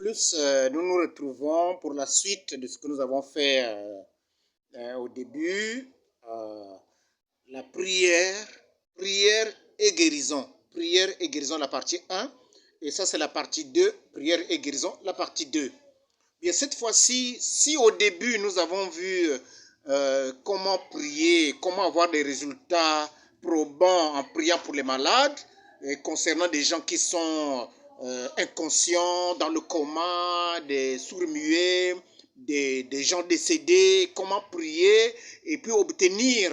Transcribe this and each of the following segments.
Nous nous retrouvons pour la suite de ce que nous avons fait au début, la prière et guérison. Prière et guérison, la partie 1. Et ça, c'est la partie 2, prière et guérison, la partie 2. Bien, cette fois-ci, si au début, nous avons vu comment prier, comment avoir des résultats probants en priant pour les malades, et concernant des gens qui sont inconscients, dans le coma, des sourds-muets, des gens décédés, comment prier et puis obtenir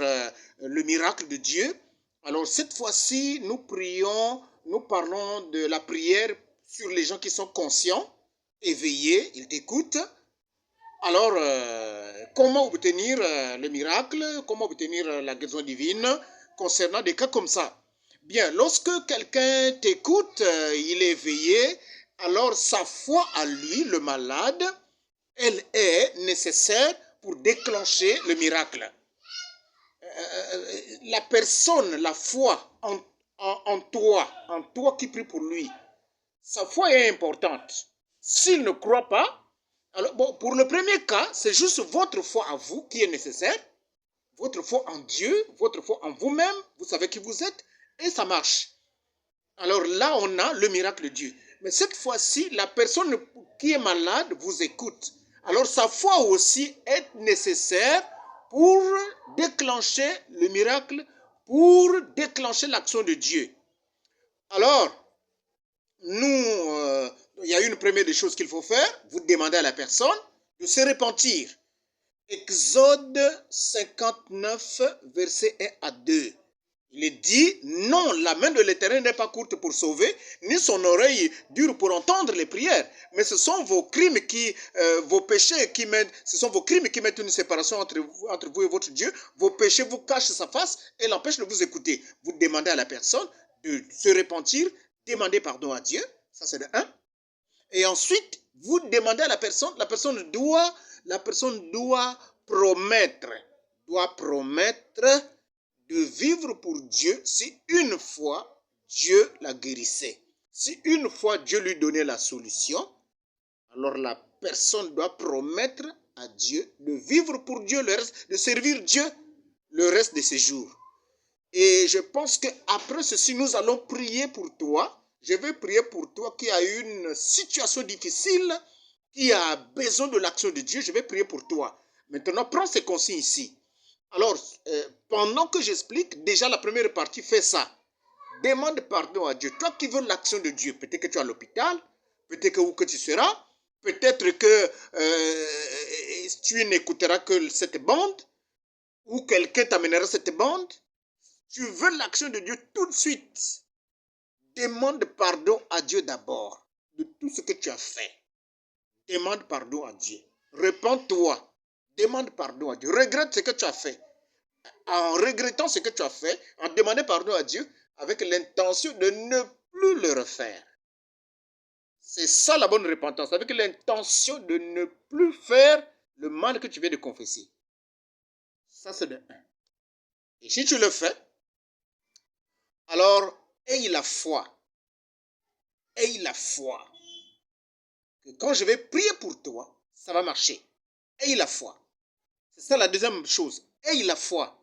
le miracle de Dieu. Alors cette fois-ci, nous parlons de la prière sur les gens qui sont conscients, éveillés, ils t'écoutent. Alors, comment obtenir le miracle, comment obtenir la guérison divine concernant des cas comme ça? Bien, lorsque quelqu'un t'écoute, il est éveillé, alors sa foi à lui, le malade, elle est nécessaire pour déclencher le miracle. La personne, la foi en toi qui prie pour lui, sa foi est importante. S'il ne croit pas, alors bon, pour le premier cas, c'est juste votre foi à vous qui est nécessaire, votre foi en Dieu, votre foi en vous-même, vous savez qui vous êtes, et ça marche. Alors là, on a le miracle de Dieu. Mais cette fois-ci, la personne qui est malade vous écoute. Alors sa foi aussi est nécessaire pour déclencher le miracle, pour déclencher l'action de Dieu. Alors, il y a une première des choses qu'il faut faire, vous demandez à la personne de se repentir. Exode 59, verset 1 à 2. Il est dit, non, la main de l'Éternel n'est pas courte pour sauver, ni son oreille dure pour entendre les prières. Mais ce sont vos crimes vos péchés qui mettent, ce sont vos crimes qui mettent une séparation entre vous et votre Dieu. Vos péchés vous cachent sa face et l'empêchent de vous écouter. Vous demandez à la personne de se repentir, demander pardon à Dieu. Ça, c'est de 1. Et ensuite, vous demandez à la personne doit promettre de vivre pour Dieu si une fois Dieu la guérissait. Si une fois Dieu lui donnait la solution, alors la personne doit promettre à Dieu de vivre pour Dieu le reste, de servir Dieu le reste de ses jours. Et je pense qu'après ceci, nous allons prier pour toi. Je vais prier pour toi qui a une situation difficile, qui a besoin de l'action de Dieu. Je vais prier pour toi. Maintenant, prends ces consignes ici. Alors, pendant que j'explique, déjà la première partie, fais ça. Demande pardon à Dieu. Toi qui veux l'action de Dieu, peut-être que tu es à l'hôpital, peut-être que tu seras, peut-être que tu n'écouteras que cette bande, ou quelqu'un t'amènera cette bande. Tu veux l'action de Dieu tout de suite. Demande pardon à Dieu d'abord de tout ce que tu as fait. Demande pardon à Dieu. Repends-toi. Demande pardon à Dieu. Regrette ce que tu as fait. En regrettant ce que tu as fait, en demandant pardon à Dieu, avec l'intention de ne plus le refaire. C'est ça la bonne repentance, avec l'intention de ne plus faire le mal que tu viens de confesser. Ça, c'est de 1. Et si tu le fais, alors, aie la foi. Aie la foi. Que quand je vais prier pour toi, ça va marcher. Aie la foi. C'est ça la deuxième chose. Aie la foi.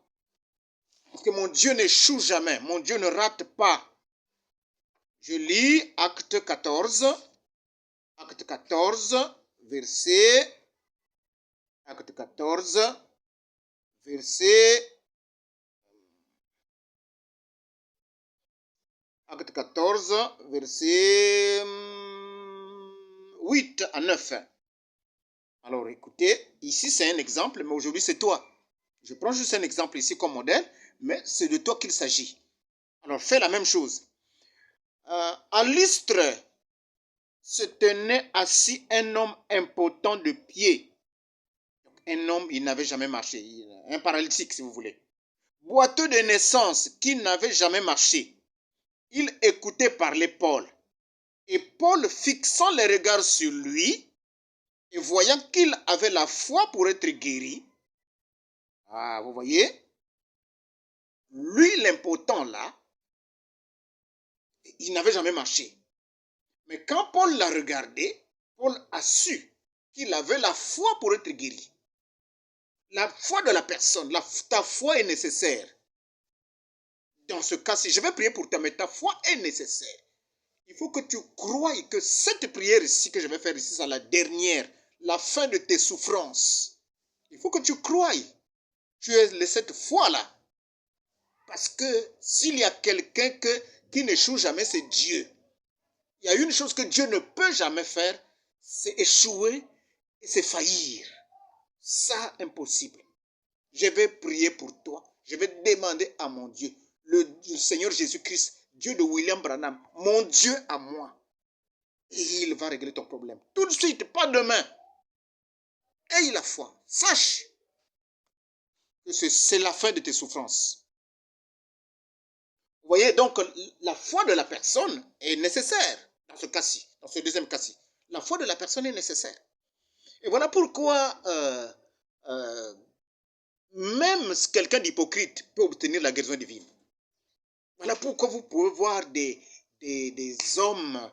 Parce que mon Dieu n'échoue jamais. Mon Dieu ne rate pas. Je lis Acte 14. Acte 14, verset. Acte 14, verset. Acte 14, verset 8 à 9. Alors écoutez, ici c'est un exemple, mais aujourd'hui c'est toi. Je prends juste un exemple ici comme modèle, mais c'est de toi qu'il s'agit. Alors fais la même chose. À Lystre se tenait assis un homme impotent de pied. Un homme, il n'avait jamais marché. Un paralytique si vous voulez. Boiteux de naissance, qui n'avait jamais marché. Il écoutait parler Paul. Et Paul, fixant les regards sur lui, et voyant qu'il avait la foi pour être guéri, vous voyez, lui l'impotent là, il n'avait jamais marché. Mais quand Paul l'a regardé, Paul a su qu'il avait la foi pour être guéri. La foi de la personne, ta foi est nécessaire. Dans ce cas-ci, je vais prier pour toi, mais ta foi est nécessaire. Il faut que tu croies que cette prière ici que je vais faire ici, c'est la dernière, la fin de tes souffrances. Il faut que tu croies. Tu es cette foi-là. Parce que s'il y a quelqu'un qui n'échoue jamais, c'est Dieu. Il y a une chose que Dieu ne peut jamais faire, c'est échouer et c'est faillir. Ça, impossible. Je vais prier pour toi. Je vais demander à mon Dieu, le Seigneur Jésus-Christ, Dieu de William Branham, mon Dieu à moi. Et il va régler ton problème. Tout de suite, pas demain. Aie la foi. Sache que c'est la fin de tes souffrances. Vous voyez, donc, la foi de la personne est nécessaire dans ce cas-ci, dans ce deuxième cas-ci. La foi de la personne est nécessaire. Et voilà pourquoi même quelqu'un d'hypocrite peut obtenir la guérison divine. Voilà pourquoi vous pouvez voir des hommes,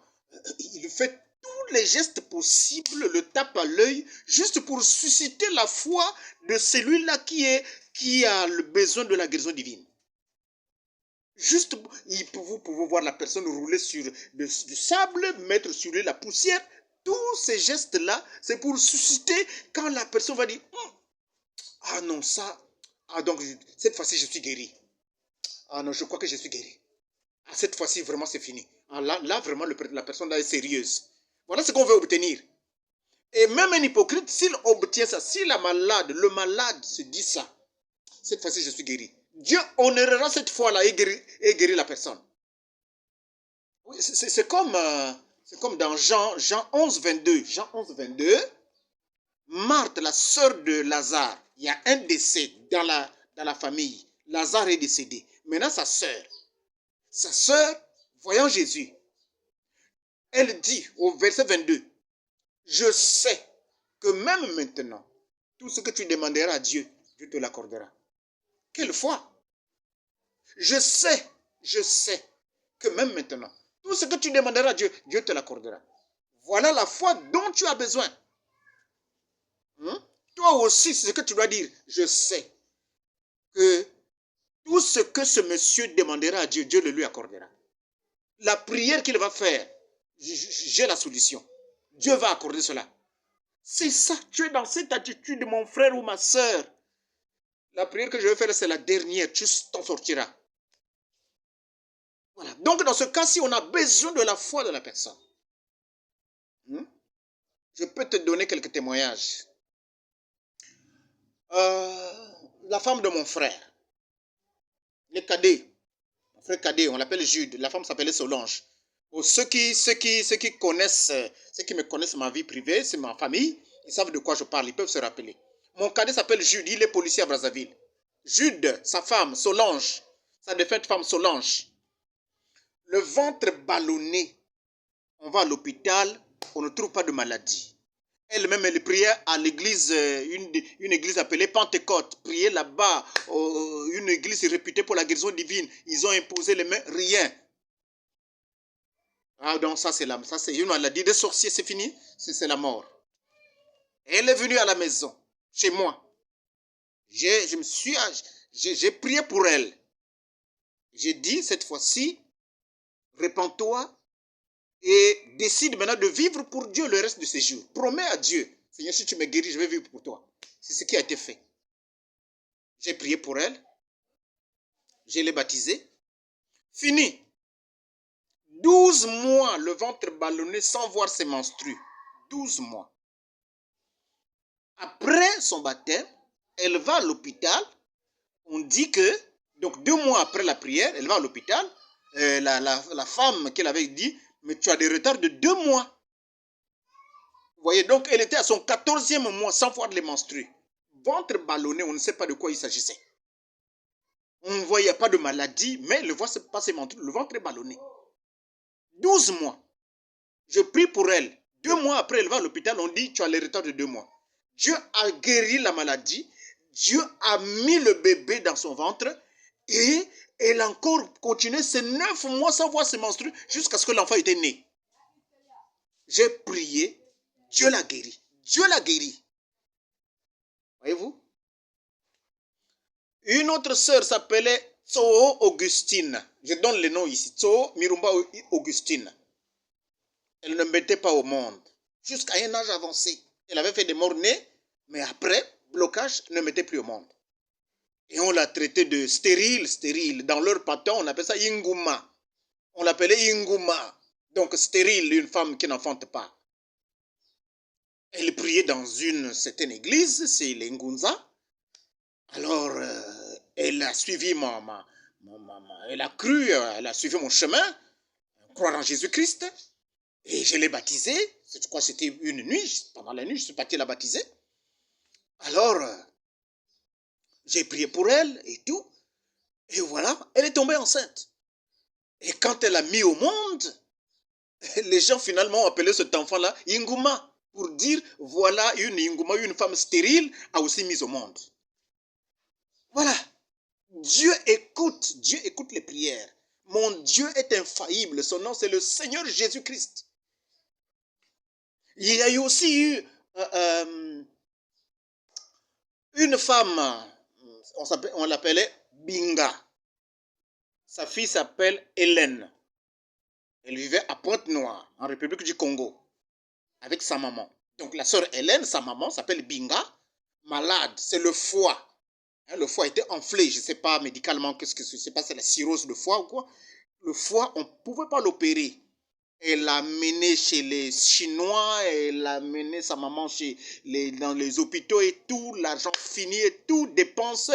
il fait tous les gestes possibles, le tape à l'œil, juste pour susciter la foi de celui-là qui a le besoin de la guérison divine. Juste, vous pouvez voir la personne rouler sur du sable, mettre sur lui la poussière. Tous ces gestes-là, c'est pour susciter quand la personne va dire ah non, ça, ah donc cette fois-ci je suis guéri. Ah non, je crois que je suis guéri. Ah, cette fois-ci, vraiment, c'est fini. Ah, là vraiment, la personne là est sérieuse. Voilà ce qu'on veut obtenir. Et même un hypocrite, s'il obtient ça, si le malade se dit ça, cette fois-ci, je suis guéri. Dieu honorera cette fois-là et guérit la personne. Oui, c'est comme dans Jean 11, 22. Jean 11, 22, Marthe, la sœur de Lazare, il y a un décès dans la famille. Lazare est décédé. Maintenant, sa sœur, voyant Jésus, elle dit au verset 22, je sais que même maintenant, tout ce que tu demanderas à Dieu, Dieu te l'accordera. Quelle foi! Je sais que même maintenant, tout ce que tu demanderas à Dieu, Dieu te l'accordera. Voilà la foi dont tu as besoin. Toi aussi, c'est ce que tu dois dire. Je sais que tout ce que ce monsieur demandera à Dieu, Dieu le lui accordera. La prière qu'il va faire, j'ai la solution. Dieu va accorder cela. C'est ça, tu es dans cette attitude, mon frère ou ma soeur. La prière que je vais faire, c'est la dernière, tu t'en sortiras. Voilà. Donc, dans ce cas-ci, on a besoin de la foi de la personne. Je peux te donner quelques témoignages. La femme de mon frère, le cadet, mon frère cadet, on l'appelle Jude, la femme s'appelait Solange. Pour ceux qui me connaissent ma vie privée, c'est ma famille, ils savent de quoi je parle, ils peuvent se rappeler. Mon cadet s'appelle Jude, il est policier à Brazzaville. Jude, sa femme, Solange, sa défunte femme Solange, le ventre ballonné, on va à l'hôpital, on ne trouve pas de maladie. Elle-même, elle priait à l'église, une église appelée Pentecôte, priait là-bas, une église réputée pour la guérison divine. Ils ont imposé les mains, rien. Ah donc ça c'est une maladie des sorciers, c'est fini, c'est la mort. Elle est venue à la maison, chez moi. J'ai prié pour elle. J'ai dit cette fois-ci, répands-toi et décide maintenant de vivre pour Dieu le reste de ses jours. Promets à Dieu, Seigneur, si tu me guéris, je vais vivre pour toi. C'est ce qui a été fait. J'ai prié pour elle. Je l'ai baptisée. Fini. 12 mois, le ventre ballonné sans voir ses menstrues. 12 mois. Après son baptême, elle va à l'hôpital. On dit que, donc 2 mois après la prière, elle va à l'hôpital. La femme qu'elle avait dit, mais tu as des retards de 2 mois. Vous voyez, donc elle était à son 14e mois sans voir les menstrues. Ventre ballonné, on ne sait pas de quoi il s'agissait. On ne voyait pas de maladie, mais elle ne voit pas ses menstrues. Le ventre est ballonné. 12 mois. Je prie pour elle. 2 mois après, elle va à l'hôpital, on dit tu as les retards de 2 mois. Dieu a guéri la maladie. Dieu a mis le bébé dans son ventre et elle a encore continué ces 9 mois sans voir ses menstrues jusqu'à ce que l'enfant était né. J'ai prié. Dieu l'a guéri. Dieu l'a guéri. Voyez-vous? Une autre sœur s'appelait Tsoo Augustine. Je donne le nom ici. Tsoo Mirumba Augustine. Elle ne mettait pas au monde. Jusqu'à un âge avancé. Elle avait fait des morts-nés, mais après, blocage, ne mettait plus au monde. Et on l'a traité de stérile, stérile. Dans leur patin, on appelle ça Inguma. On l'appelait Inguma. Donc stérile, une femme qui n'enfante pas. Elle priait dans une certaine église, c'est l'Ingunza. Alors, elle a suivi elle a cru, elle a suivi mon chemin, croire en Jésus-Christ. Et je l'ai baptisée. Je crois que c'était une nuit. Pendant la nuit, je suis parti la baptiser. Alors, j'ai prié pour elle et tout. Et voilà, elle est tombée enceinte. Et quand elle a mis au monde, les gens finalement ont appelé cet enfant-là Inguma. Pour dire, voilà une Inguma, une femme stérile, a aussi mis au monde. Voilà. Dieu écoute les prières. Mon Dieu est infaillible. Son nom, c'est le Seigneur Jésus-Christ. Il y a eu aussi eu une femme, on l'appelait Binga. Sa fille s'appelle Hélène. Elle vivait à Pointe-Noire, en République du Congo, avec sa maman. Donc la sœur Hélène, sa maman, s'appelle Binga, malade, c'est le foie. Le foie était enflé, je ne sais pas médicalement qu'est-ce que c'est, pas c'est la cirrhose de foie ou quoi. Le foie, on ne pouvait pas l'opérer. Elle l'a mené chez les Chinois, elle a mené sa maman dans les hôpitaux et tout, l'argent fini et tout, dépense,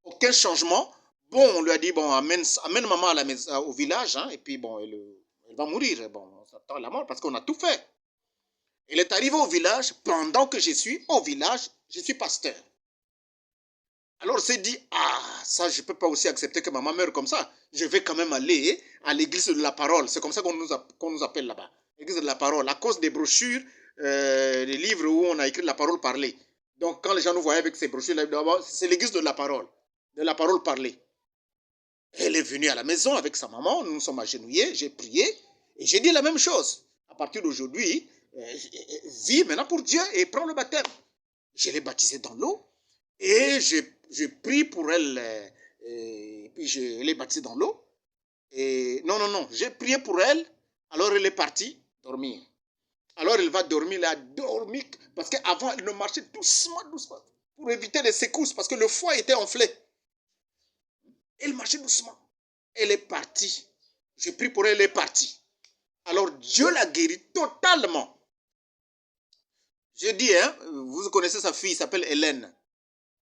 aucun changement. Bon, on lui a dit, bon, amène maman au village, hein, et puis bon, elle va mourir. Bon, on s'attend à la mort parce qu'on a tout fait. Elle est arrivée au village, pendant que je suis au village, je suis pasteur. Alors, c'est dit, ça, je ne peux pas aussi accepter que maman meure comme ça. Je vais quand même aller à l'église de la parole. C'est comme ça qu'on nous appelle là-bas. L'église de la parole. À cause des brochures, des livres où on a écrit la parole parlée. Donc, quand les gens nous voyaient avec ces brochures, c'est l'église de la parole parlée. Elle est venue à la maison avec sa maman. Nous nous sommes agenouillés. J'ai prié. Et j'ai dit la même chose. À partir d'aujourd'hui, vis maintenant pour Dieu et prends le baptême. Je l'ai baptisée dans l'eau. Et je prie pour elle, et puis je l'ai baptisée dans l'eau. Et non, j'ai prié pour elle, alors elle est partie dormir. Alors elle va dormir, elle a dormi, parce qu'avant elle ne marchait doucement, pour éviter les secousses, parce que le foie était enflé. Elle marchait doucement. Elle est partie. J'ai prié pour elle, elle est partie. Alors Dieu l'a guérie totalement. Je dis, hein, vous connaissez sa fille, elle s'appelle Hélène.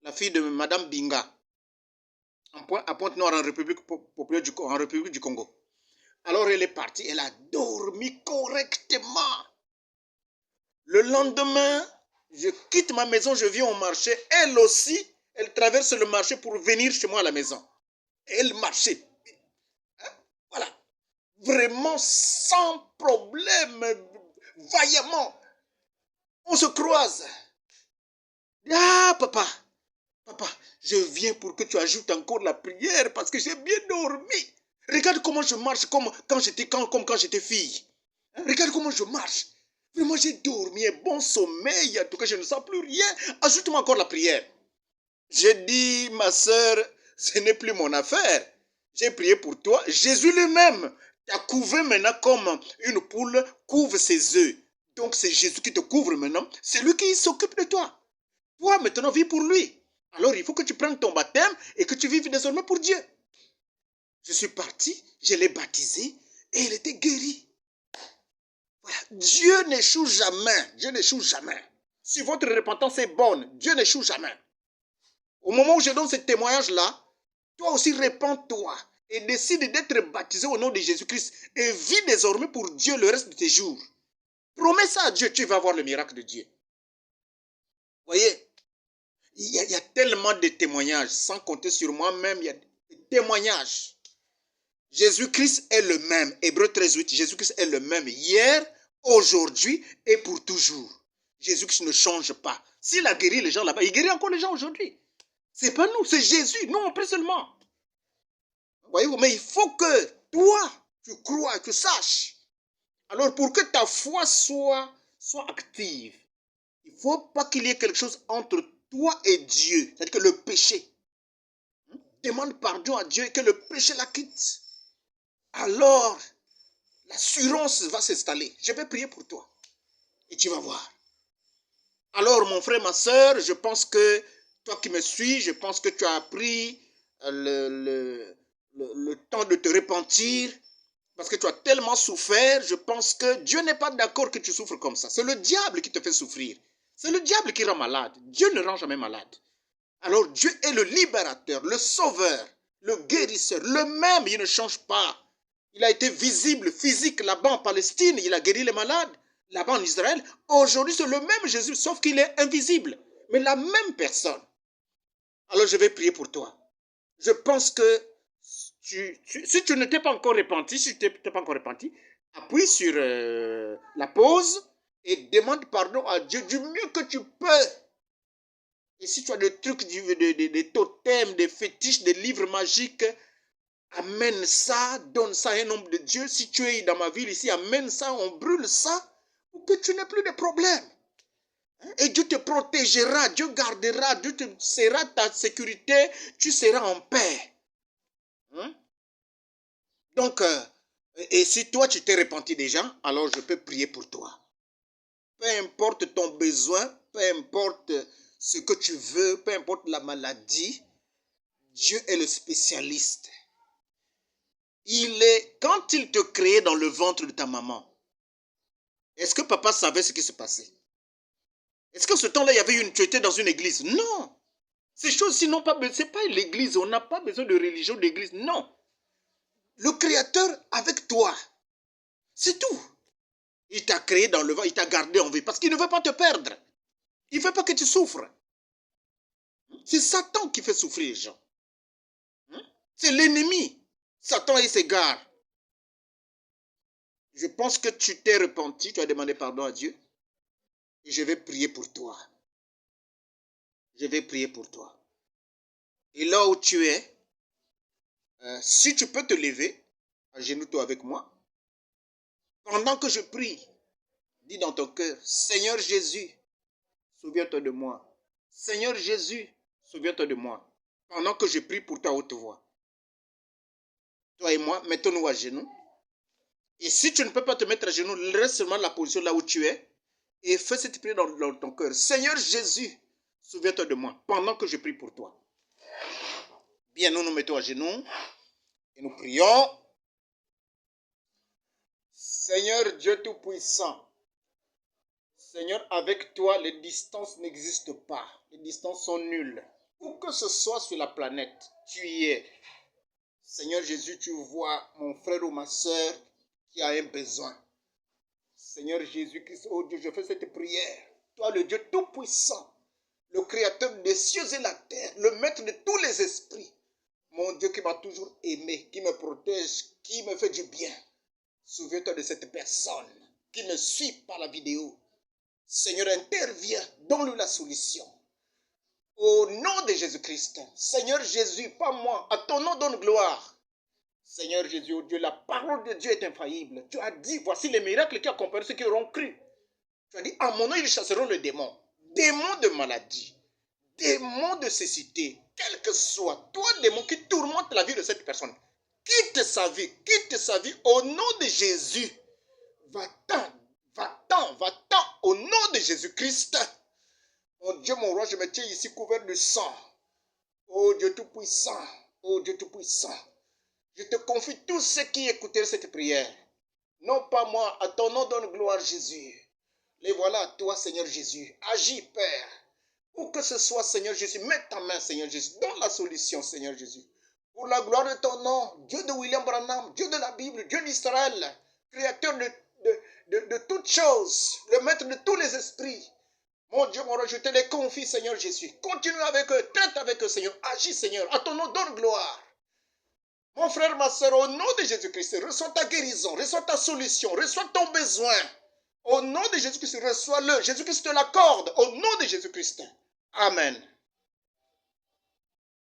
La fille de Madame Binga, à Pointe-Noire, en République du Congo. Alors elle est partie, elle a dormi correctement. Le lendemain, je quitte ma maison, je viens au marché. Elle aussi, elle traverse le marché pour venir chez moi à la maison. Elle marchait. Hein? Voilà. Vraiment sans problème, vaillamment. On se croise. Papa, je viens pour que tu ajoutes encore la prière parce que j'ai bien dormi. Regarde comment je marche comme quand j'étais fille. Regarde comment je marche. Vraiment, j'ai dormi un bon sommeil. En tout cas, je ne sens plus rien. Ajoute-moi encore la prière. J'ai dit, ma soeur, ce n'est plus mon affaire. J'ai prié pour toi. Jésus lui-même t'a couvé maintenant comme une poule couvre ses œufs. Donc, c'est Jésus qui te couvre maintenant. C'est lui qui s'occupe de toi. Toi, maintenant, vis pour lui. Alors, il faut que tu prennes ton baptême et que tu vives désormais pour Dieu. Je suis parti, je l'ai baptisée et elle était guérie. Voilà. Dieu n'échoue jamais. Dieu n'échoue jamais. Si votre repentance est bonne, Dieu n'échoue jamais. Au moment où je donne ce témoignage-là, toi aussi répands-toi et décide d'être baptisé au nom de Jésus-Christ et vis désormais pour Dieu le reste de tes jours. Promets ça à Dieu, tu vas voir le miracle de Dieu. Voyez, il y a tellement de témoignages, sans compter sur moi-même, il y a des témoignages. Jésus-Christ est le même. Hébreux 13:8, Jésus-Christ est le même hier, aujourd'hui et pour toujours. Jésus-Christ ne change pas. S'il a guéri les gens là-bas, il guérit encore les gens aujourd'hui. C'est pas nous, c'est Jésus. Nous, on prie seulement. Voyez-vous, mais il faut que toi, tu crois, tu saches. Alors, pour que ta foi soit soit active. Il ne faut pas qu'il y ait quelque chose entre toi et Dieu. C'est-à-dire que le péché. Demande pardon à Dieu et que le péché la quitte. Alors, l'assurance va s'installer. Je vais prier pour toi. Et tu vas voir. Alors, mon frère, ma soeur, je pense que toi qui me suis, je pense que tu as pris le temps de te repentir parce que tu as tellement souffert. Je pense que Dieu n'est pas d'accord que tu souffres comme ça. C'est le diable qui te fait souffrir. C'est le diable qui rend malade. Dieu ne rend jamais malade. Alors, Dieu est le libérateur, le sauveur, le guérisseur. Le même, il ne change pas. Il a été visible, physique là-bas en Palestine. Il a guéri les malades. Là-bas en Israël, aujourd'hui c'est le même Jésus, sauf qu'il est invisible, mais la même personne. Alors je vais prier pour toi. Je pense que si tu ne t'es pas encore repenti, appuie sur la pause et demande pardon à Dieu du mieux que tu peux. Et si tu as des trucs, des totems, des fétiches, des livres magiques, amène ça, donne ça à un homme de Dieu. Si tu es dans ma ville ici, amène ça, on brûle ça. Pour que tu n'aies plus de problème. Et Dieu te protégera, Dieu gardera, Dieu te sera ta sécurité, tu seras en paix. Donc, et si toi tu t'es repenti déjà, alors je peux prier pour toi. Peu importe ton besoin, peu importe ce que tu veux, peu importe la maladie, Dieu est le spécialiste. Quand il te créait dans le ventre de ta maman, est-ce que papa savait ce qui se passait? Est-ce que ce temps-là, tu étais dans une église? Non. Ces choses-ci n'ont pas besoin, ce n'est pas l'église, on n'a pas besoin de religion d'église, non. Le Créateur avec toi, c'est tout. Il t'a créé dans le vent, il t'a gardé en vie, parce qu'il ne veut pas te perdre. Il ne veut pas que tu souffres. C'est Satan qui fait souffrir les gens. C'est l'ennemi. Satan et ses gardes. Je pense que tu t'es repenti, tu as demandé pardon à Dieu. Et je vais prier pour toi. Je vais prier pour toi. Et là où tu es, si tu peux te lever, agenouille-toi avec moi. Pendant que je prie, dis dans ton cœur, Seigneur Jésus, souviens-toi de moi. Seigneur Jésus, souviens-toi de moi. Pendant que je prie pour ta haute voix. Toi et moi, mettons-nous à genoux. Et si tu ne peux pas te mettre à genoux, reste seulement la position là où tu es. Et fais cette prière dans ton cœur. Seigneur Jésus, souviens-toi de moi. Pendant que je prie pour toi. Bien, nous nous mettons à genoux. Et nous prions. Seigneur Dieu Tout-Puissant. Seigneur, avec toi, les distances n'existent pas. Les distances sont nulles. Où que ce soit sur la planète, tu y es. Seigneur Jésus, tu vois mon frère ou ma soeur qui a un besoin. Seigneur Jésus-Christ, oh Dieu, je fais cette prière. Toi, le Dieu Tout-Puissant, le Créateur des cieux et la terre, le Maître de tous les esprits. Mon Dieu qui m'a toujours aimé, qui me protège, qui me fait du bien. Souviens-toi de cette personne qui me suit par la vidéo. Seigneur, interviens, donne-lui la solution. Au nom de Jésus-Christ, Seigneur Jésus, pas moi, à ton nom donne gloire. Seigneur Jésus, oh Dieu, la parole de Dieu est infaillible. Tu as dit, voici les miracles qui accompagnent ceux qui auront cru. Tu as dit, à mon nom, ils chasseront le démon. Démon de maladie, démon de cécité, quel que soit, toi, démon qui tourmente la vie de cette personne, quitte sa vie, au nom de Jésus. Va-t'en, va-t'en, va-t'en, au nom de Jésus-Christ. Mon Dieu, mon roi, je me tiens ici couvert de sang. Oh Dieu Tout-Puissant, oh Dieu Tout-Puissant. Je te confie tous ceux qui écoutèrent cette prière. Non pas moi, à ton nom donne gloire Jésus. Les voilà à toi, Seigneur Jésus. Agis, Père. Où que ce soit, Seigneur Jésus, mets ta main, Seigneur Jésus. Donne la solution, Seigneur Jésus. Pour la gloire de ton nom, Dieu de William Branham, Dieu de la Bible, Dieu d'Israël, Créateur de toutes choses, le Maître de tous les esprits. Mon Dieu, mon roi, je te les confie, Seigneur Jésus. Continue avec eux, traite avec eux, Seigneur. Agis, Seigneur. À ton nom, donne gloire. Mon frère, ma soeur, au nom de Jésus-Christ, reçois ta guérison, reçois ta solution, reçois ton besoin. Au nom de Jésus-Christ, reçois-le. Jésus-Christ te l'accorde. Au nom de Jésus-Christ. Amen.